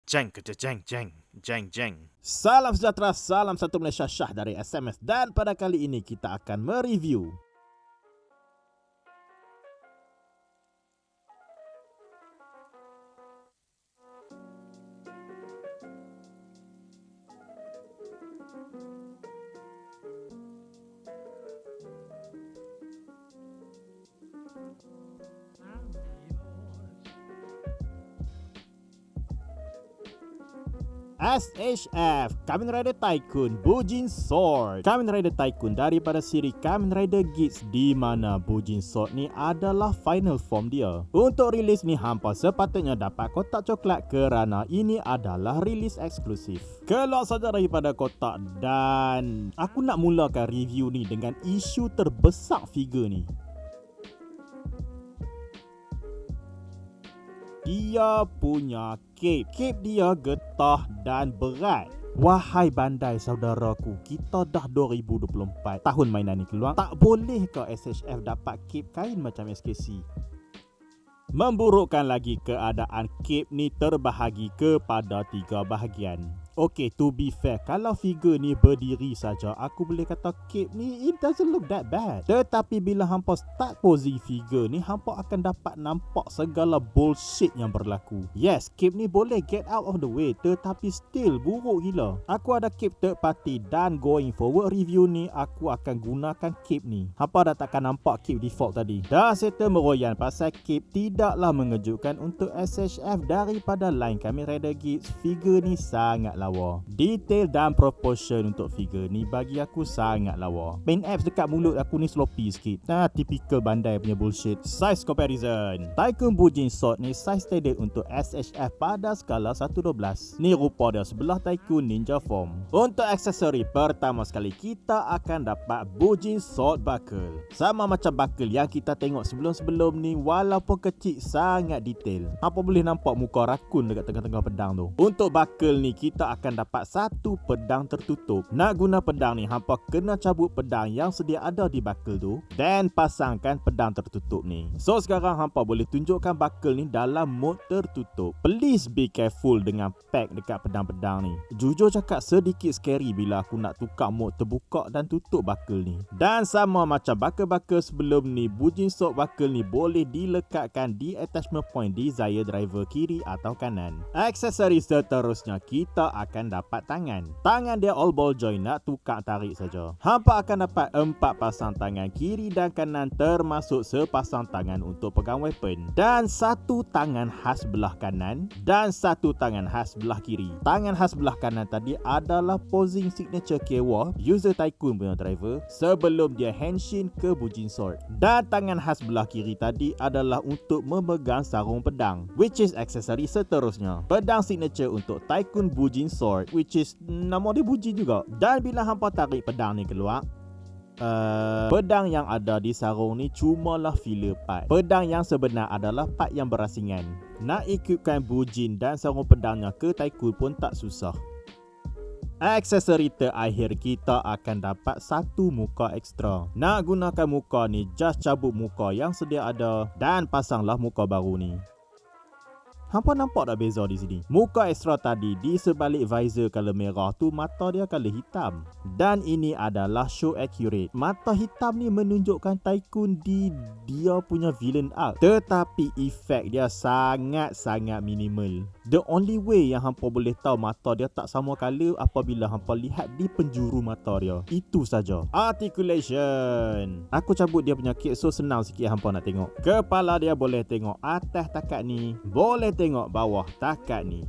Jeng ke jeng jeng jeng jeng. Salam sejahtera, salam satu Malaysia Syah dari SMS, dan pada kali ini kita akan mereview SHF Kamen Rider Tycoon Bujin Sword. Kamen Rider Tycoon daripada siri Kamen Rider Geats, di mana Bujin Sword ni adalah final form dia. Untuk rilis ni hampa sepatutnya dapat kotak coklat kerana ini adalah rilis eksklusif. Keluar saja daripada kotak, dan aku nak mulakan review ni dengan isu terbesar figure ni. Dia punya cape. Cape dia getah dan berat. Wahai Bandai saudaraku, kita dah 2024, tahun mainan ni keluar. Tak boleh ke SHF dapat cape kain macam SKC? Memburukkan lagi keadaan, cape ni terbahagi kepada 3 bahagian. Okay, to be fair, kalau figure ni berdiri saja, aku boleh kata cape ni it doesn't look that bad. Tetapi bila hampa start posing figure ni, hampa akan dapat nampak segala bullshit yang berlaku. Yes, cape ni boleh get out of the way, tetapi still buruk gila. Aku ada cape third party, dan going forward review ni aku akan gunakan cape ni. Hampa dah takkan nampak cape default tadi. Dah settle meroyan pasal cape tidaklah mengejutkan untuk SHF daripada line Kamen Rider Geats. Figure ni sangat lawa. Detail dan proportion untuk figure ni bagi aku sangat lawa. Paint apps dekat mulut aku ni sloppy sikit. Typical Bandai punya bullshit. Size comparison. Tycoon Bujin Sword ni size standard untuk SHF pada skala 1/12. Ni rupa dia sebelah Tycoon Ninja Form. Untuk aksesori, pertama sekali kita akan dapat Bujin Sword Buckle. Sama macam buckle yang kita tengok sebelum-sebelum ni, walaupun kecil sangat detail. Apa boleh nampak muka rakun dekat tengah-tengah pedang tu. Untuk buckle ni kita akan dapat satu pedang tertutup. Nak guna pedang ni, hampa kena cabut pedang yang sedia ada di buckle tu dan pasangkan pedang tertutup ni. So sekarang hampa boleh tunjukkan buckle ni dalam mode tertutup. Please be careful dengan pack dekat pedang-pedang ni. Jujur cakap sedikit scary bila aku nak tukar mode terbuka dan tutup buckle ni. Dan sama macam buckle-buckle sebelum ni, Bujin Sword buckle ni boleh dilekatkan di attachment point di Zaya driver kiri atau kanan. Aksesori seterusnya kita akan dapat tangan. Tangan dia all ball joint, nak tukar tarik saja. Hampa akan dapat 4 pasang tangan kiri dan kanan, termasuk sepasang tangan untuk pegang weapon, dan satu tangan khas belah kanan dan satu tangan khas belah kiri. Tangan khas belah kanan tadi adalah posing signature Keiwa, user Tycoon punya driver, sebelum dia henshin ke Bujin Sword. Dan tangan khas belah kiri tadi adalah untuk memegang sarung pedang, which is aksesori seterusnya. Pedang signature untuk Tycoon Bujin Sword, which is nama dia Bujin juga. Dan bila hampa tarik pedang ni keluar, pedang yang ada di sarung ni cumalah filler part. Pedang yang sebenar adalah part yang berasingan. Nak ikutkan Bujin dan sarung pedangnya ke Tycoon pun tak susah. Aksesori terakhir kita akan dapat satu muka ekstra. Nak gunakan muka ni, just cabut muka yang sedia ada dan pasanglah muka baru ni. Hampa nampak tak beza di sini? Muka ekstra tadi di sebalik visor color merah tu, mata dia color hitam. Dan ini adalah show accurate. Mata hitam ni menunjukkan Tycoon di dia punya villain arc. Tetapi efek dia sangat-sangat minimal. The only way yang hampa boleh tahu mata dia tak sama color apabila hampa lihat di penjuru mata dia. Itu saja. Articulation. Aku cabut dia punya cape so senang sikit hampa nak tengok. Kepala dia boleh tengok atas takat ni, boleh tengok bawah takat ni,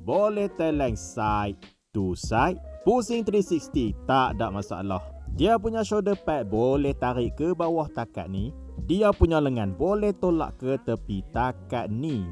boleh telang side to side, pusing 360 tak ada masalah. Dia punya shoulder pad boleh tarik ke bawah takat ni. Dia punya lengan boleh tolak ke tepi takat ni.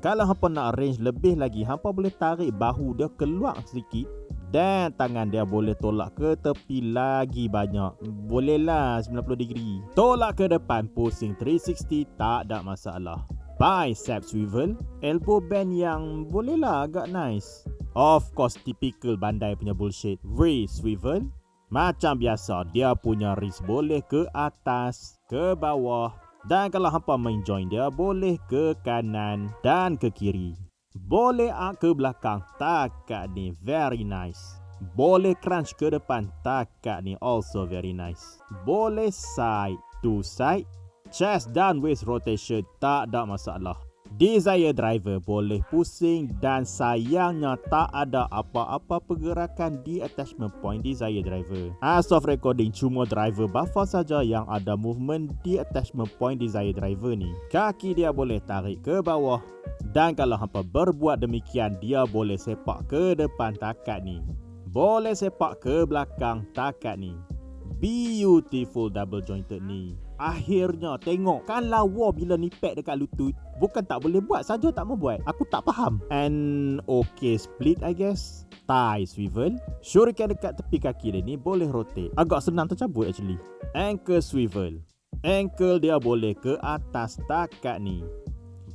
Kalau hampa nak range lebih lagi, hampa boleh tarik bahu dia keluar sedikit, dan tangan dia boleh tolak ke tepi lagi banyak. Bolehlah 90 degree. Tolak ke depan, pusing 360 tak ada masalah. Bicep swivel, elbow bend yang bolehlah agak nice. Of course, typical Bandai punya bullshit. Wrist swivel, macam biasa dia punya wrist boleh ke atas, ke bawah, dan kalau hampa main joint dia boleh ke kanan dan ke kiri. Boleh arc ke belakang, takat ni very nice. Boleh crunch ke depan, takat ni also very nice. Boleh side to side, chest down waist rotation, tak ada masalah. Desire driver boleh pusing dan sayangnya tak ada apa-apa pergerakan di attachment point desire driver. As of recording, cuma driver buffer saja yang ada movement di attachment point desire driver ni. Kaki dia boleh tarik ke bawah dan kalau hampa berbuat demikian, dia boleh sepak ke depan takat ni. Boleh sepak ke belakang takat ni. Beautiful double jointed ni. Akhirnya tengok kan lawa bila nipet dekat lutut. Bukan tak boleh buat, saja tak mau buat. Aku tak faham. And okay split I guess. Thigh swivel. Shuriken dekat tepi kaki dia ni boleh rotate. Agak senang tercabut actually. Ankle swivel. Ankle dia boleh ke atas takat ni.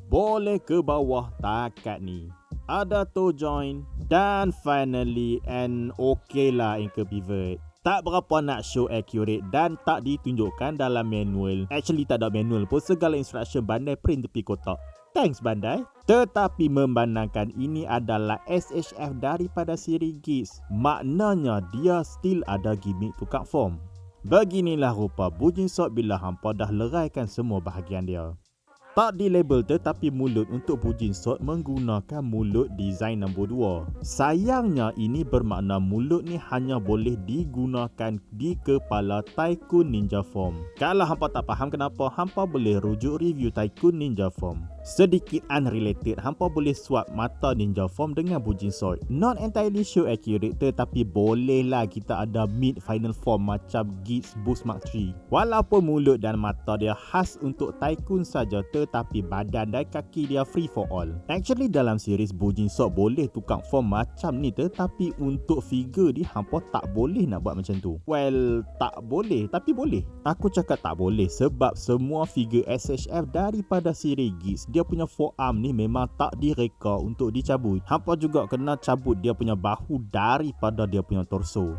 Boleh ke bawah takat ni. Ada toe joint. Dan finally and okay lah ankle pivot. Tak berapa nak show accurate dan tak ditunjukkan dalam manual. Actually tak ada manual pun, segala instruction Bandai print tepi kotak. Thanks Bandai. Tetapi memandangkan ini adalah SHF daripada siri Geats, maknanya dia still ada gimmick tukar form. Beginilah rupa Bujin Sword bila hampa dah leraikan semua bahagian dia. Tak dilabel tetapi mulut untuk Bujin Sword menggunakan mulut design nombor 2. Sayangnya ini bermakna mulut ni hanya boleh digunakan di kepala Tycoon Ninja Form. Kalau hampa tak faham kenapa, hampa boleh rujuk review Tycoon Ninja Form. Sedikit unrelated, hampa boleh swap mata Ninja Form dengan Bujin Sword. Not entirely sure accurate tetapi bolehlah kita ada mid final form macam Geats Boost Mark 3. Walaupun mulut dan mata dia khas untuk Tycoon saja, tetapi badan dan kaki dia free for all. Actually dalam series Bujin Sword boleh tukar form macam ni, tetapi untuk figure ni hampa tak boleh nak buat macam tu. Well, tak boleh tapi boleh. Aku cakap tak boleh sebab semua figure SHF daripada siri Geats, dia punya forearm ni memang tak direka untuk dicabut. Hampa juga kena cabut dia punya bahu daripada dia punya torso.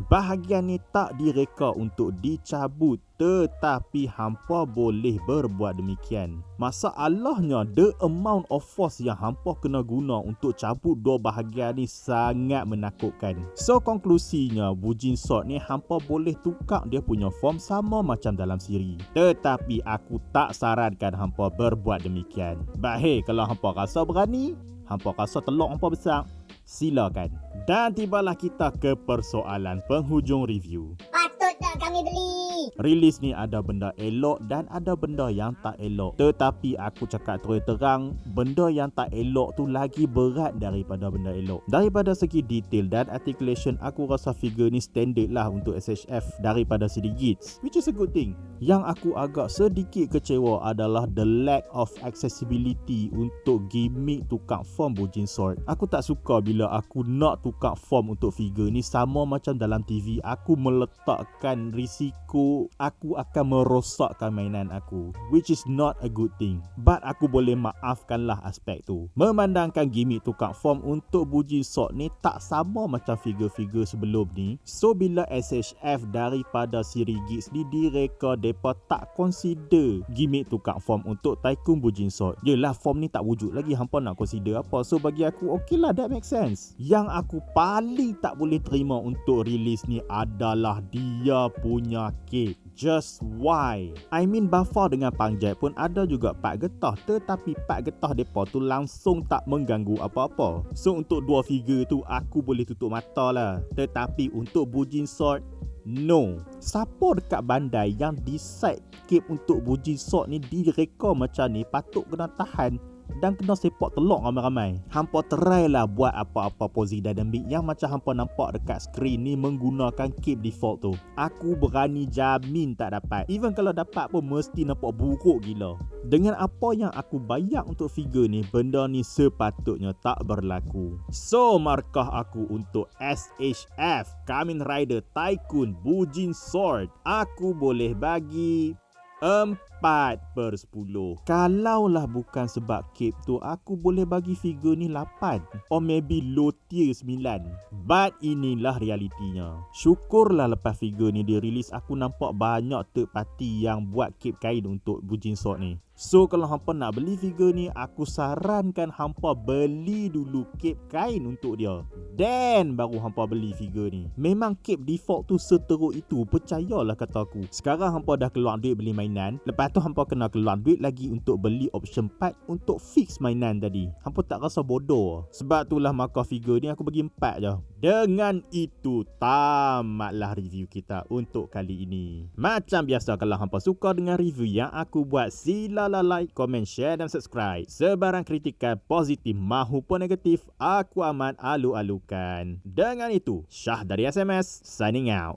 Bahagian ni tak direka untuk dicabut, tetapi hampa boleh berbuat demikian. Masalahnya, the amount of force yang hampa kena guna untuk cabut dua bahagian ni sangat menakutkan. So konklusinya, Bujin Sword ni hampa boleh tukar dia punya form sama macam dalam siri. Tetapi aku tak sarankan hampa berbuat demikian. But hey, kalau hampa rasa berani, hampa rasa telur hampa besar, silakan. Dan tibalah kita ke persoalan penghujung review. Patut tak kami beli? Rilis ni ada benda elok dan ada benda yang tak elok. Tetapi aku cakap terus terang, benda yang tak elok tu lagi berat daripada benda elok. Daripada segi detail dan articulation, aku rasa figure ni standard lah untuk SHF daripada siri Geats, which is a good thing. Yang aku agak sedikit kecewa adalah the lack of accessibility untuk gimmick tukar form Bujin Sword. Aku tak suka bila aku nak tukar form untuk figure ni sama macam dalam TV, aku meletakkan risiko aku akan merosakkan mainan aku, which is not a good thing. But aku boleh maafkanlah aspek tu. Memandangkan gimmick tukar form untuk Bujin Sword ni tak sama macam figure-figure sebelum ni, so bila SHF daripada siri Geats ni direka, depa tak consider gimmick tukar form untuk Tycoon Bujin Sword. Yelah, form ni tak wujud lagi, hampa nak consider apa? So bagi aku, okay lah, that makes sense. Yang aku paling tak boleh terima untuk release ni adalah dia punya cape. Just why? I mean, buffer dengan pangjat pun ada juga part getah, tetapi part getah depa tu langsung tak mengganggu apa-apa. So untuk dua figure tu aku boleh tutup mata lah. Tetapi untuk Bujin Sword, no. Siapa dekat Bandai yang decide cape untuk Bujin Sword ni direka macam ni patut kena tahan dan kena sepak telok ramai-ramai. Hampa try lah buat apa-apa pose dynamic yang macam hampa nampak dekat skrin ni menggunakan cape default tu. Aku berani jamin tak dapat. Even kalau dapat pun mesti nampak buruk gila. Dengan apa yang aku bayar untuk figure ni, benda ni sepatutnya tak berlaku. So markah aku untuk SHF Kamen Rider Tycoon Bujin Sword, aku boleh bagi 4 4/10. Kalaulah bukan sebab cape tu, aku boleh bagi figure ni 8 or maybe low tier 9. But inilah realitinya. Syukurlah lepas figure ni dirilis, aku nampak banyak third party yang buat cape kain untuk Bujin Sword ni. So kalau hampa nak beli figure ni, aku sarankan hampa beli dulu cape kain untuk dia, then baru hampa beli figure ni. Memang cape default tu seteruk itu, percayalah kata aku. Sekarang hampa dah keluar duit beli mainan, lepas tu hampa kena keluar duit lagi untuk beli option part untuk fix mainan tadi. Hampa tak rasa bodoh? Sebab itulah maka figure ni aku bagi 4 je. Dengan itu tamatlah review kita untuk kali ini. Macam biasa, kalau hampa suka dengan review yang aku buat, sila like, komen, share dan subscribe. Sebarang kritikan positif mahupun negatif, aku amat alu-alukan. Dengan itu, Syah dari SMS signing out.